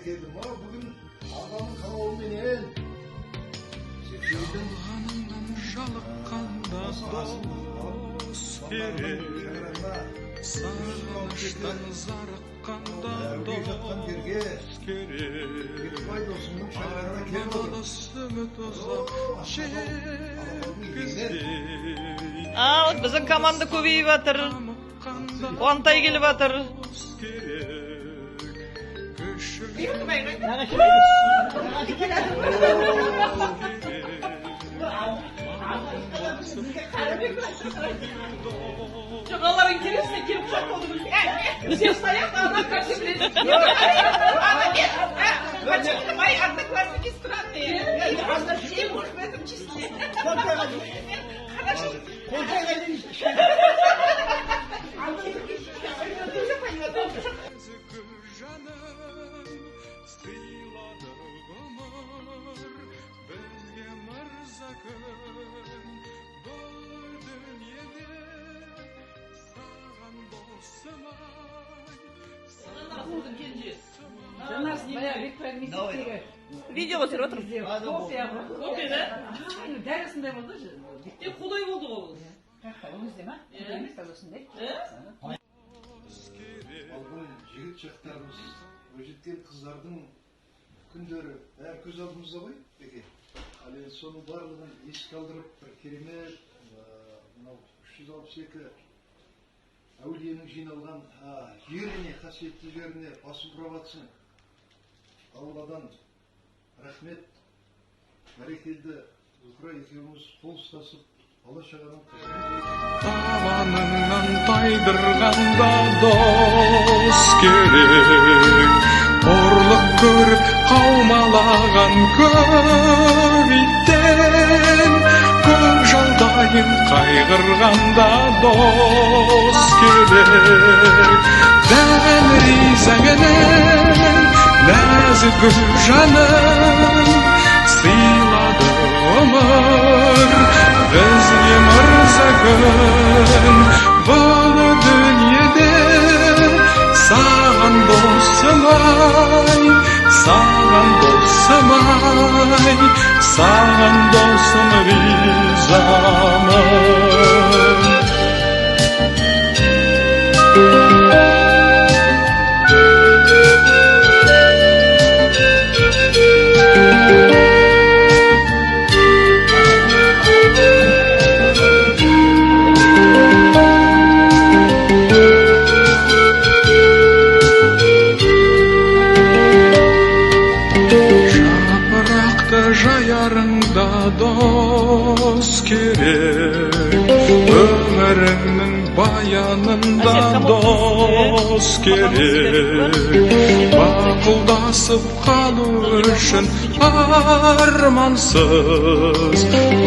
келдім. Бүгін ағамның қалауыменен Жалғаныңнан жалыққанда дос керек, сағыныштан зарыққанда дос керек. Арманымыз үміт ұзақ жеткізбей, Вот біздің команда көбейіп жатыр. Қуантай келіп жатыр. Çok Allah интересно, келіп құшақ болды білмей. Все стоят, а она как сидит. Она нет, мои одноклассники странные. Просто все, может, в этом числе. Хорошо. Видеоға түсіріп отыр. Кофе, да? Дәл осындай болды. Құдай болды ғой. Өзде ма? Осындай. Бұл жігіт жақтарымыз, өжеткен қыздардың күндері бәрі көз алдымызда ғой, Беке. Ал енді соның барлығын еске алдырып, бір керемет, мынау 362 әулиенің жиналған жеріне, қасиетті жеріне басын бұрап атсын. Алладан рахмет, бәрекелді Зухра екеуміз қол ұстасып, бала шағаның табаныңнан тайдырғанда дос керек, қорлық көріп қаумалаған көп иттен көк жалдайын қайғырғанда дос керек. Дән ризаменен нәзік жаным сыйлады өмір бізге мырза күн. Бұл дүниеде саған досым-ай, саған досым-ай, саған досым ризамын. Жаярыңда дос керек, өміріңнің баянында дос керек. Бақылдасып қалу үшін армансыз,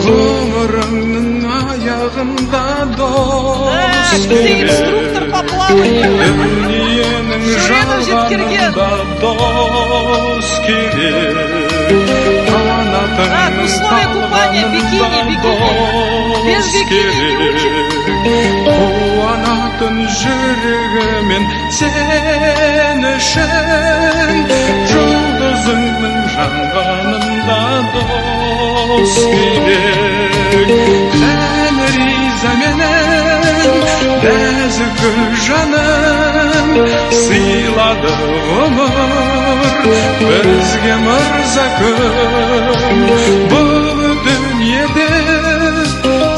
ғұмырыңның аяғында дос керек. Дүниенің жалғанында дос керек. Условия купания, бикини. Без бикини не учат. Қуанатын жүрегімен сен үшін, жұлдызыңның жанғанында дос керек. Дән ризаменен нәзік жаным сыйлады өмір бізге мырза күн. Бұл дүниеде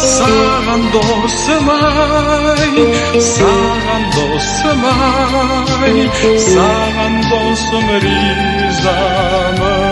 саған досым-ай, саған досым-ай, саған досым ризамын.